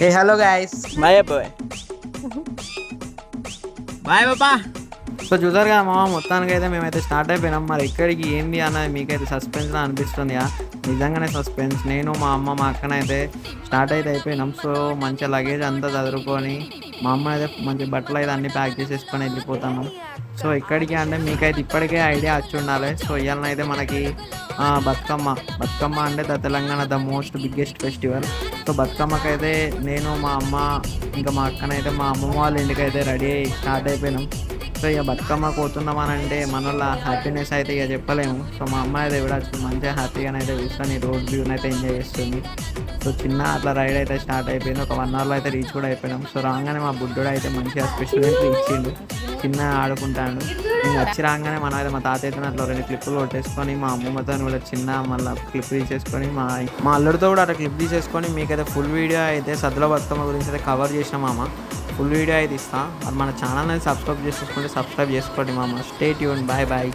ఏ hello guys bye bye bye పాపా. So చూసారు కదా మామ, మొత్తానికి అయితే మేమైతే స్టార్ట్ అయిపోయినాం. మరి ఎక్కడికి ఏంది అన్నది మీకైతే సస్పెన్స్ అనిపిస్తుంది. నిజంగానే సస్పెన్స్. నేను మా అమ్మ మా అక్కనైతే స్టార్ట్ అయితే అయిపోయినాం. సో మంచిగా లగేజ్ అంతా చదువుకొని మా అమ్మ అయితే మంచి బట్టలు అయితే అన్ని ప్యాక్ చేసేసుకొని వెళ్ళిపోతాను. సో ఎక్కడికి అంటే మీకైతే ఇప్పటికే ఐడియా వచ్చి ఉండాలి. సో ఇవాళ అయితే మనకి బతుకమ్మ. బతుకమ్మ అంటే Telangana the most biggest festival. So బతుకమ్మకైతే నేను మా అమ్మ ఇంకా మా అక్కనైతే మా అమ్మమ్మ వాళ్ళ ఇంటికి అయితే రెడీ అయ్యి స్టార్ట్ అయిపోయినాం. సో ఇక బతుకమ్మ పోతున్నాం అని అంటే మనలో హ్యాపీనెస్ అయితే ఇక చెప్పలేము. సో మా అమ్మ అయితే కూడా మంచిగా హ్యాపీగానే అయితే కూర్చొని రోడ్ వ్యూని అయితే ఎంజాయ్ చేస్తుంది. సో చిన్న అట్లా రైడ్ అయితే స్టార్ట్ అయిపోయింది. ఒక 1 అవర్లో అయితే రీచ్ కూడా అయిపోయినాం. సో రాగానే మా బుడ్డోడు అయితే మంచిగా స్పెషల్ ఎంట్రీ ఇచ్చిండు. చిన్న ఆడుకుంటాడు. ఇంకా వచ్చి రాగానే మనం అయితే మా తాత అయితే అట్లా 2 క్లిప్పులు కొట్టేసుకొని మా అమ్మమ్మతో కూడా చిన్న మళ్ళీ క్లిప్ తీసేసుకొని మా అల్లుడితో కూడా అట్లా క్లిప్ తీసేసుకొని మీకైతే ఫుల్ వీడియో అయితే సద్దుల బతుకమ్మ గురించి అయితే కవర్ చేసినాం మామ. ఫుల్ వీడియో అయితే ఇస్తాను. మరి మన ఛానల్ అనేది సబ్స్క్రైబ్ చేసుకోండి మామ. Stay tune. Bye bye.